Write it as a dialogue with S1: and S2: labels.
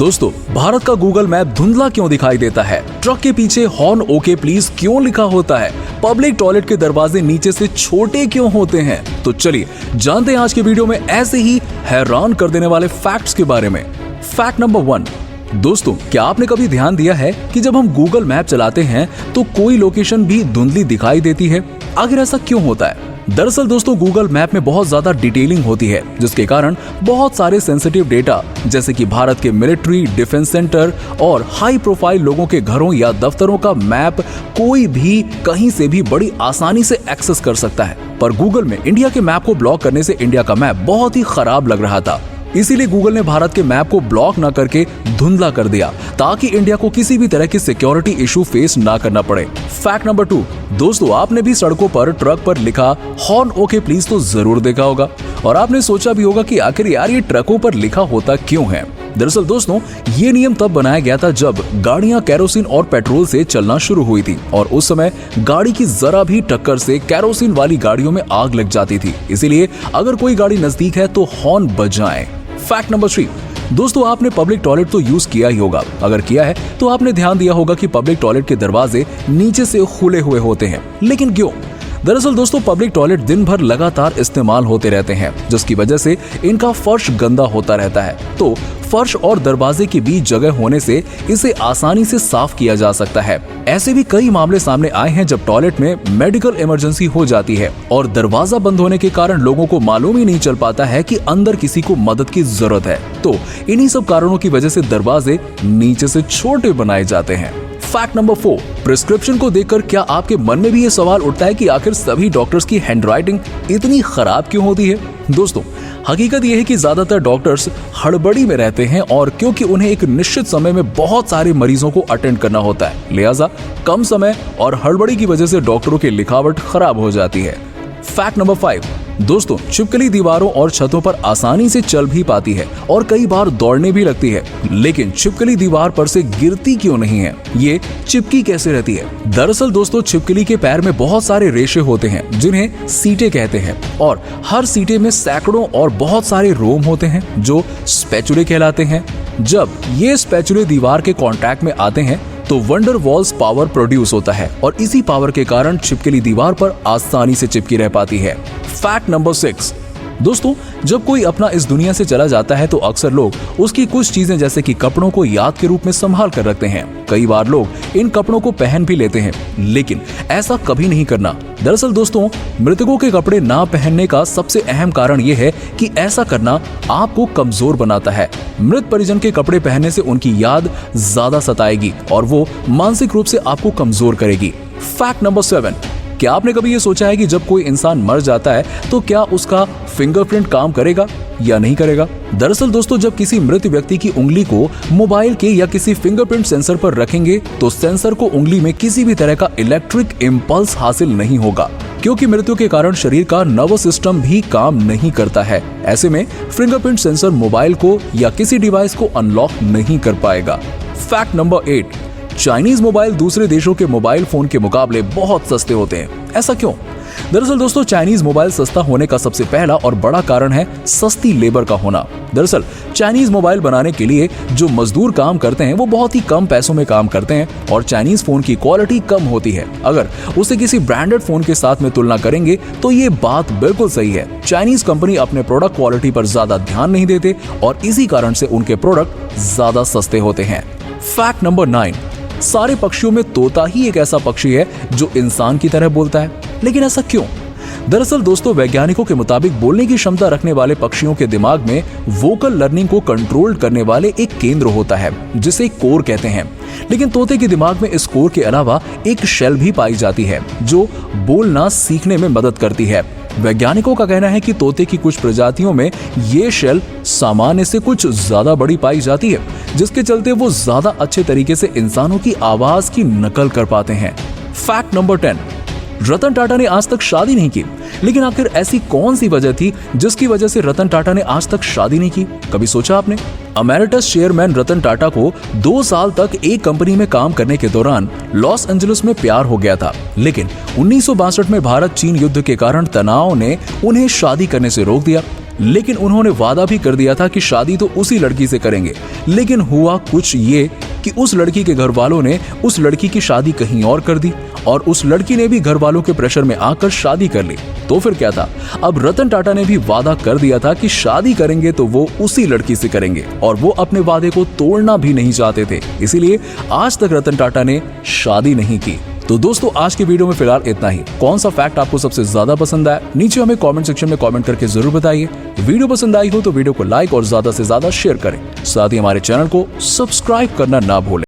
S1: दोस्तों, भारत का Google map धुंधला क्यों दिखाई देता है? ट्रक के पीछे हॉर्न ओके प्लीज क्यों लिखा होता है? पब्लिक टॉयलेट के दरवाजे नीचे से छोटे क्यों होते हैं? तो चलिए जानते हैं आज के वीडियो में ऐसे ही हैरान कर देने वाले फैक्ट्स के बारे में। Fact number 1। दोस्तों, क्या आपने कभी ध्यान दिया है कि जब हम गूगल मैप चलाते हैं तो कोई लोकेशन भी धुंधली दिखाई देती है? आखिर ऐसा क्यों होता है? दरअसल दोस्तों, गूगल मैप में बहुत ज्यादा डिटेलिंग होती है, जिसके कारण बहुत सारे सेंसिटिव डेटा जैसे कि भारत के मिलिट्री, डिफेंस सेंटर और हाई प्रोफाइल लोगों के घरों या दफ्तरों का मैप कोई भी कहीं से भी बड़ी आसानी से एक्सेस कर सकता है। पर गूगल में इंडिया के मैप को ब्लॉक करने से इंडिया का मैप बहुत ही खराब लग रहा था। इसीलिए गूगल ने भारत के मैप को ब्लॉक न करके धुंधला कर दिया, ताकि इंडिया को किसी भी तरह की सिक्योरिटी इशू फेस ना करना पड़े। Fact number 2। दोस्तों, आपने भी सड़कों पर ट्रक पर लिखा हॉर्न ओके प्लीज तो जरूर देखा होगा, और आपने सोचा भी होगा कि आखिर यार ये ट्रकों पर लिखा होता क्यों है। दरअसल दोस्तों, ये नियम तब बनाया गया था जब गाड़ियां कैरोसिन और पेट्रोल से चलना शुरू हुई थी, और उस समय गाड़ी की जरा भी टक्कर से कैरोसिन वाली गाड़ियों में आग लग जाती थी। इसीलिए अगर कोई गाड़ी नजदीक है तो हॉर्न बजाएं। Fact number 3। दोस्तों, आपने पब्लिक टॉयलेट तो यूज किया ही होगा। अगर किया है तो आपने ध्यान दिया होगा कि पब्लिक टॉयलेट के दरवाजे नीचे से खुले हुए होते हैं। लेकिन क्यों? दरअसल दोस्तों, पब्लिक टॉयलेट दिन भर लगातार इस्तेमाल होते रहते हैं, जिसकी वजह से इनका फर्श गंदा होता रहता है। तो फर्श और दरवाजे के बीच जगह होने से इसे आसानी से साफ किया जा सकता है। ऐसे भी कई मामले सामने आए हैं जब टॉयलेट में मेडिकल इमरजेंसी हो जाती है और दरवाजा बंद होने के कारण लोगों को मालूम ही नहीं चल पाता है कि अंदर किसी को मदद की जरूरत है। तो इन्हीं सब कारणों की वजह से दरवाजे नीचे से छोटे बनाए जाते हैं। Fact number 4। प्रिस्क्रिप्शन को देखकर क्या आपके मन में भी ये सवाल उठता है कि आखिर सभी डॉक्टर्स की हैंडराइटिंग इतनी खराब क्यों होती है? दोस्तों, हकीकत यह है कि ज्यादातर डॉक्टर्स हड़बड़ी में रहते हैं, और क्योंकि उन्हें एक निश्चित समय में बहुत सारे मरीजों को अटेंड करना होता है, लिहाजा कम समय और हड़बड़ी की वजह से डॉक्टरों की लिखावट खराब हो जाती है। Fact number 5। दोस्तों, छिपकली दीवारों और छतों पर आसानी से चल भी पाती है और कई बार दौड़ने भी लगती है, लेकिन छिपकली दीवार पर से गिरती क्यों नहीं है? ये चिपकी कैसे रहती है? दरअसल दोस्तों, छिपकली के पैर में बहुत सारे रेशे होते हैं, जिन्हें सीटे कहते हैं, और हर सीटे में सैकड़ों और बहुत सारे रोम होते हैं, जो स्पैचुले कहलाते हैं। जब ये स्पैचुले दीवार के कांटेक्ट में आते हैं तो वंडर वॉल्स पावर प्रोड्यूस होता है, और इसी पावर के कारण छिपकली दीवार पर आसानी से चिपकी रह पाती है। Fact number 6। दोस्तों, जब कोई अपना इस दुनिया से चला जाता है तो अक्सर लोग उसकी कुछ चीजें जैसे कि कपड़ों को याद के रूप में संभाल कर रखते हैं। कई बार लोग इन कपड़ों को पहन भी लेते हैं, लेकिन ऐसा कभी नहीं करना। दरअसल दोस्तों, मृतकों के कपड़े ना पहनने का सबसे अहम कारण यह है कि ऐसा करना आपको कमजोर बनाता है। मृत परिजन के कपड़े पहनने से उनकी याद ज्यादा सताएगी और वो मानसिक रूप से आपको कमजोर करेगी। Fact number 7। क्या आपने कभी ये सोचा है कि जब कोई इंसान मर जाता है तो क्या उसका फिंगरप्रिंट काम करेगा या नहीं करेगा? दरअसल दोस्तों, जब किसी मृत व्यक्ति की उंगली को मोबाइल के या किसी फिंगरप्रिंट सेंसर पर रखेंगे तो सेंसर को उंगली में किसी भी तरह का इलेक्ट्रिक इम्पल्स हासिल नहीं होगा, क्योंकि मृत्यु के कारण शरीर का नर्वस सिस्टम भी काम नहीं करता है। ऐसे में फिंगरप्रिंट सेंसर मोबाइल को या किसी डिवाइस को अनलॉक नहीं कर पाएगा। Fact number 8। चाइनीज मोबाइल दूसरे देशों के मोबाइल फोन के मुकाबले बहुत सस्ते होते हैं। ऐसा क्यों? दरअसल दोस्तों, चाइनीज मोबाइल सस्ता होने का सबसे पहला और बड़ा कारण है सस्ती लेबर का होना। दरअसल चाइनीज मोबाइल बनाने के लिए जो मजदूर काम करते हैं वो बहुत ही कम पैसों में काम करते हैं, और चाइनीज फोन की क्वालिटी कम होती है। अगर उसे किसी ब्रांडेड फोन के साथ में तुलना करेंगे तो ये बात बिल्कुल सही है। चाइनीज कंपनी अपने प्रोडक्ट क्वालिटी पर ज्यादा ध्यान नहीं देते, और इसी कारण से उनके प्रोडक्ट ज्यादा सस्ते होते हैं। Fact number 9। सारे पक्षियों में तोता ही एक ऐसा पक्षी है जो इंसान की तरह बोलता है। लेकिन ऐसा क्यों? दरअसल दोस्तों, वैज्ञानिकों के मुताबिक बोलने की क्षमता रखने वाले पक्षियों के दिमाग में वोकल लर्निंग को कंट्रोल करने वाले एक केंद्र होता है, जिसे कोर कहते हैं। लेकिन तोते के दिमाग में इस कोर के अलावा एक शेल भी पाई जाती है, जो बोलना सीखने में मदद करती है। वैज्ञानिकों का कहना है कि तोते की कुछ प्रजातियों में ये शेल सामान्य से कुछ ज्यादा बड़ी पाई जाती है, जिसके चलते वो ज्यादा अच्छे तरीके से इंसानों की आवाज की नकल कर पाते हैं। Fact number 10। रतन टाटा ने आज तक शादी नहीं की, लेकिन आखिर ऐसी कौन सी वजह थी जिसकी वजह से रतन टाटा ने आज तक शादी नहीं की? कभी सोचा आपने? अमेरिटस चेयरमैन रतन टाटा को 2 साल तक एक कंपनी में काम करने के दौरान लॉस एंजलिस में प्यार हो गया था, लेकिन 1962 में भारत चीन युद्ध के कारण तनाव ने उन्हें शादी करने से रोक दिया। लेकिन उन्होंने वादा भी कर दिया था कि शादी तो उसी लड़की से करेंगे। लेकिन हुआ कुछ ये कि उस लड़की के घर वालों ने उस लड़की की शादी कहीं और कर दी और उस लड़की ने भी घर वालों के प्रेशर में आकर शादी कर ली। तो फिर क्या था, अब रतन टाटा ने भी वादा कर दिया था कि शादी करेंगे तो वो उसी लड़की से करेंगे और वो अपने वादे को तोड़ना भी नहीं चाहते थे। इसीलिए आज तक रतन टाटा ने शादी नहीं की। तो दोस्तों आज की वीडियो में फिलहाल इतना ही। कौन सा फैक्ट आपको सबसे ज्यादा पसंद आया, नीचे हमें कमेंट सेक्शन में कमेंट करके जरूर बताइए। वीडियो पसंद आई हो तो वीडियो को लाइक और ज्यादा से ज्यादा शेयर करें। साथ ही हमारे चैनल को सब्सक्राइब करना ना भूलें।